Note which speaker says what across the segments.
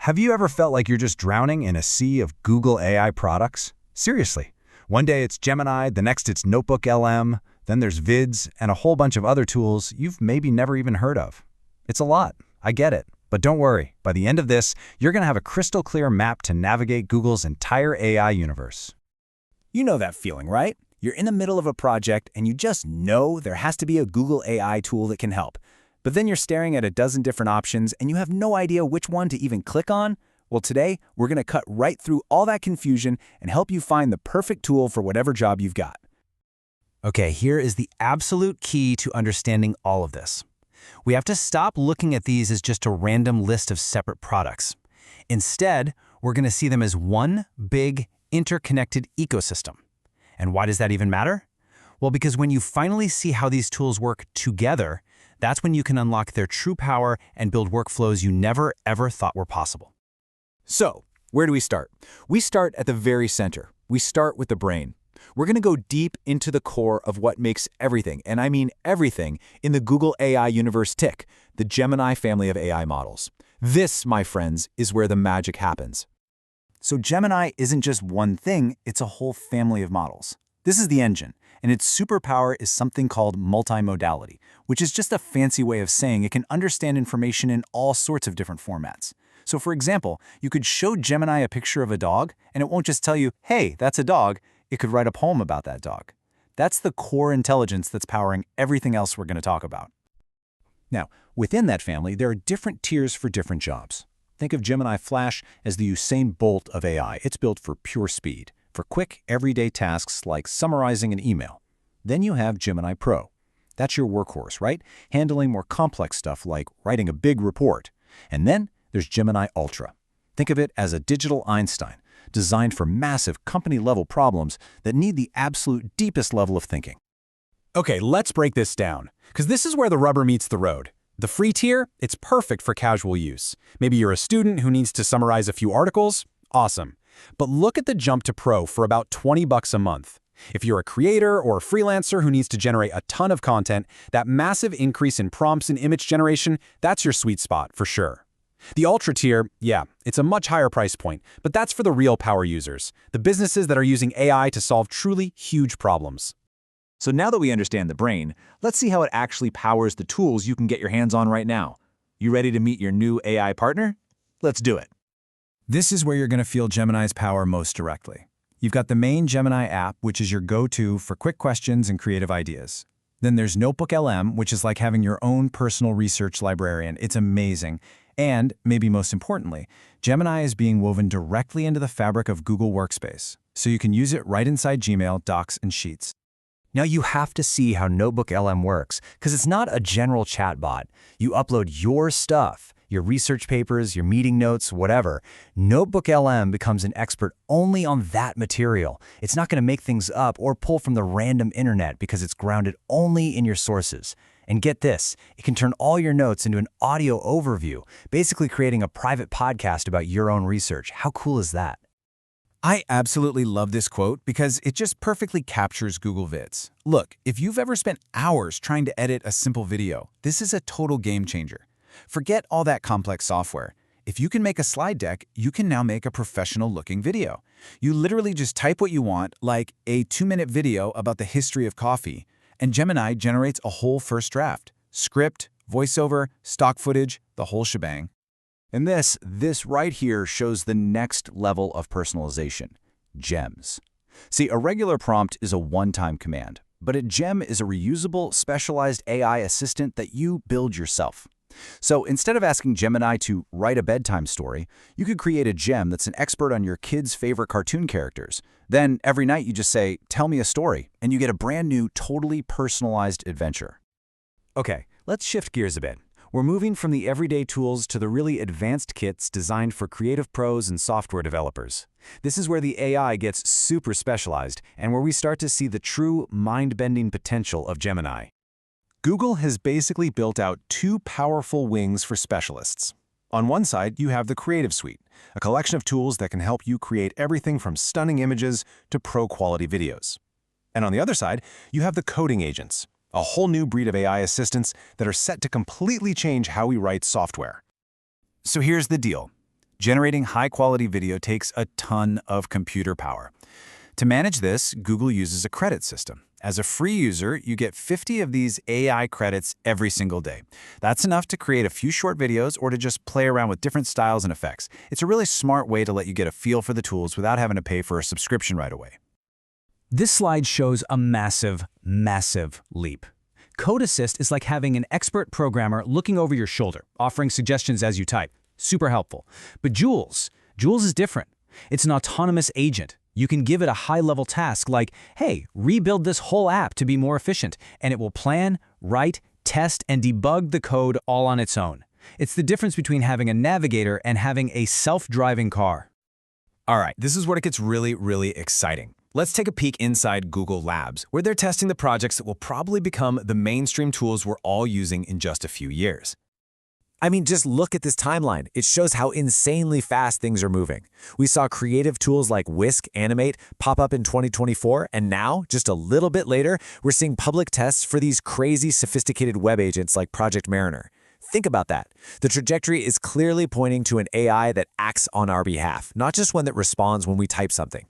Speaker 1: Have you ever felt like you're just drowning in a sea of Google AI products? Seriously. One day it's Gemini, the next it's Notebook LM, then there's Vids, and a whole bunch of other tools you've maybe never even heard of. It's a lot. I get it. But don't worry. By the end of this, you're going to have a crystal clear map to navigate Google's entire AI universe.
Speaker 2: You know that feeling, right? You're in the middle of a project and you just know there has to be a Google AI tool that can help. But then you're staring at a dozen different options and you have no idea which one to even click on? Well, today, we're going to cut right through all that confusion and help you find the perfect tool for whatever job you've got. Okay, here is the absolute key to understanding all of this. We have to stop looking at these as just a random list of separate products. Instead, we're going to see them as one big, interconnected ecosystem. And why does that even matter? Well, because when you finally see how these tools work together, that's when you can unlock their true power and build workflows you never, ever thought were possible.
Speaker 3: So, where do we start? We start at the very center. We start with the brain. We're going to go deep into the core of what makes everything, and I mean everything, in the Google AI universe tick, the Gemini family of AI models. This, my friends, is where the magic happens.
Speaker 2: So Gemini isn't just one thing, it's a whole family of models. This is the engine, and its superpower is something called multimodality, which is just a fancy way of saying it can understand information in all sorts of different formats. So for example, you could show Gemini a picture of a dog, and it won't just tell you, hey, that's a dog. It could write a poem about that dog. That's the core intelligence that's powering everything else we're going to talk about. Now, within that family, there are different tiers for different jobs. Think of Gemini Flash as the Usain Bolt of AI. It's built for pure speed, for quick, everyday tasks like summarizing an email. Then you have Gemini Pro. That's your workhorse, right? Handling more complex stuff like writing a big report. And then there's Gemini Ultra. Think of it as a digital Einstein, designed for massive company-level problems that need the absolute deepest level of thinking.
Speaker 3: Okay, let's break this down, because this is where the rubber meets the road. The free tier, it's perfect for casual use. Maybe you're a student who needs to summarize a few articles. Awesome. But look at the jump to Pro for about $20 a month. If you're a creator or a freelancer who needs to generate a ton of content, that massive increase in prompts and image generation, that's your sweet spot for sure. The Ultra tier, yeah, it's a much higher price point, but that's for the real power users, the businesses that are using AI to solve truly huge problems.
Speaker 4: So now that we understand the brain, let's see how it actually powers the tools you can get your hands on right now. You ready to meet your new AI partner? Let's do it.
Speaker 2: This is where you're going to feel Gemini's power most directly. You've got the main Gemini app, which is your go-to for quick questions and creative ideas. Then there's Notebook LM, which is like having your own personal research librarian. It's amazing. And, maybe most importantly, Gemini is being woven directly into the fabric of Google Workspace, so you can use it right inside Gmail, Docs, and Sheets. Now you have to see how Notebook LM works, because it's not a general chatbot. You upload your stuff, your research papers, your meeting notes, whatever. Notebook LM becomes an expert only on that material. It's not going to make things up or pull from the random internet because it's grounded only in your sources. And get this, it can turn all your notes into an audio overview, basically creating a private podcast about your own research. How cool is that? I absolutely love this quote because it just perfectly captures Google Vids. Look, if you've ever spent hours trying to edit a simple video, this is a total game changer. Forget all that complex software. If you can make a slide deck, you can now make a professional-looking video. You literally just type what you want, like a 2-minute video about the history of coffee, and Gemini generates a whole first draft. Script, voiceover, stock footage, the whole shebang. And this right here shows the next level of personalization, gems. See, a regular prompt is a one-time command, but a gem is a reusable, specialized AI assistant that you build yourself. So instead of asking Gemini to write a bedtime story, you could create a gem that's an expert on your kids' favorite cartoon characters. Then every night you just say, tell me a story, and you get a brand new, totally personalized adventure. Okay, let's shift gears a bit. We're moving from the everyday tools to the really advanced kits designed for creative pros and software developers. This is where the AI gets super specialized and where we start to see the true mind-bending potential of Gemini. Google has basically built out two powerful wings for specialists. On one side, you have the Creative Suite, a collection of tools that can help you create everything from stunning images to pro-quality videos. And on the other side, you have the Coding Agents, a whole new breed of AI assistants that are set to completely change how we write software. So here's the deal. Generating high-quality video takes a ton of computer power. To manage this, Google uses a credit system. As a free user, you get 50 of these AI credits every single day. That's enough to create a few short videos or to just play around with different styles and effects. It's a really smart way to let you get a feel for the tools without having to pay for a subscription right away.
Speaker 3: This slide shows a massive, massive leap. Code Assist is like having an expert programmer looking over your shoulder, offering suggestions as you type. Super helpful. But Jules is different. It's an autonomous agent. You can give it a high-level task like, hey, rebuild this whole app to be more efficient, and it will plan, write, test, and debug the code all on its own. It's the difference between having a navigator and having a self-driving car.
Speaker 2: All right, this is where it gets really, really exciting. Let's take a peek inside Google Labs, where they're testing the projects that will probably become the mainstream tools we're all using in just a few years.
Speaker 4: I mean, just look at this timeline. It shows how insanely fast things are moving. We saw creative tools like Whisk, Animate pop up in 2024, and now, just a little bit later, we're seeing public tests for these crazy sophisticated web agents like Project Mariner. Think about that. The trajectory is clearly pointing to an AI that acts on our behalf, not just one that responds when we type something.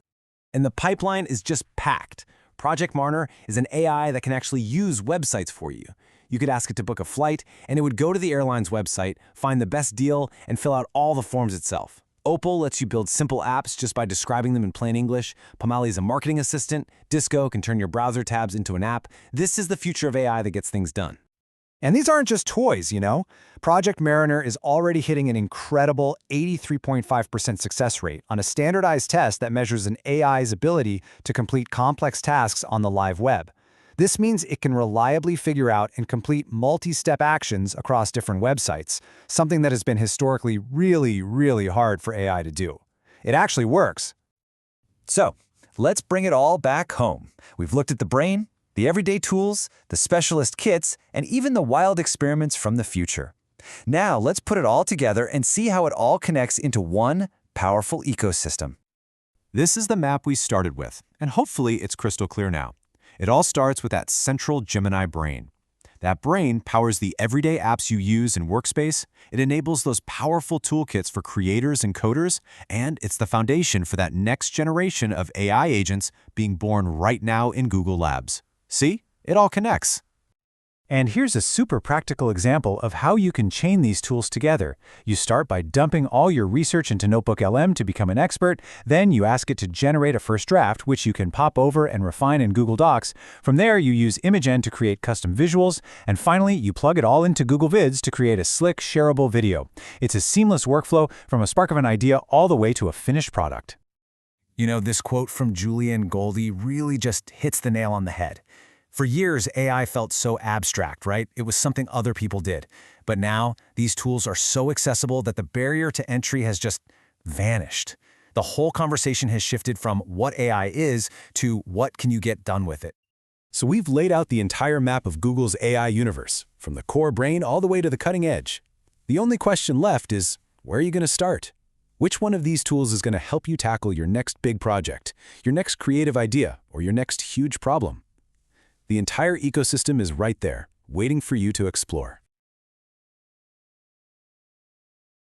Speaker 2: And the pipeline is just packed. Project Mariner is an AI that can actually use websites for you. You could ask it to book a flight, and it would go to the airline's website, find the best deal, and fill out all the forms itself. Opal lets you build simple apps just by describing them in plain English. Pomali is a marketing assistant. Disco can turn your browser tabs into an app. This is the future of AI that gets things done.
Speaker 5: And these aren't just toys, you know? Project Mariner is already hitting an incredible 83.5% success rate on a standardized test that measures an AI's ability to complete complex tasks on the live web. This means it can reliably figure out and complete multi-step actions across different websites, something that has been historically really, really hard for AI to do. It actually works.
Speaker 4: So, let's bring it all back home. We've looked at the brain, the everyday tools, the specialist kits, and even the wild experiments from the future. Now, let's put it all together and see how it all connects into one powerful ecosystem.
Speaker 3: This is the map we started with, and hopefully it's crystal clear now. It all starts with that central Gemini brain. That brain powers the everyday apps you use in Workspace, it enables those powerful toolkits for creators and coders, and it's the foundation for that next generation of AI agents being born right now in Google Labs. See? It all connects.
Speaker 5: And here's a super practical example of how you can chain these tools together. You start by dumping all your research into Notebook LM to become an expert, then you ask it to generate a first draft, which you can pop over and refine in Google Docs. From there, you use Imagen to create custom visuals, and finally, you plug it all into Google Vids to create a slick, shareable video. It's a seamless workflow from a spark of an idea all the way to a finished product.
Speaker 2: You know, this quote from Julian Goldie really just hits the nail on the head. For years, AI felt so abstract, right? It was something other people did. But now, these tools are so accessible that the barrier to entry has just vanished. The whole conversation has shifted from what AI is to what can you get done with it.
Speaker 3: So we've laid out the entire map of Google's AI universe, from the core brain all the way to the cutting edge. The only question left is, where are you going to start? Which one of these tools is going to help you tackle your next big project, your next creative idea, or your next huge problem? The entire ecosystem is right there, waiting for you to explore.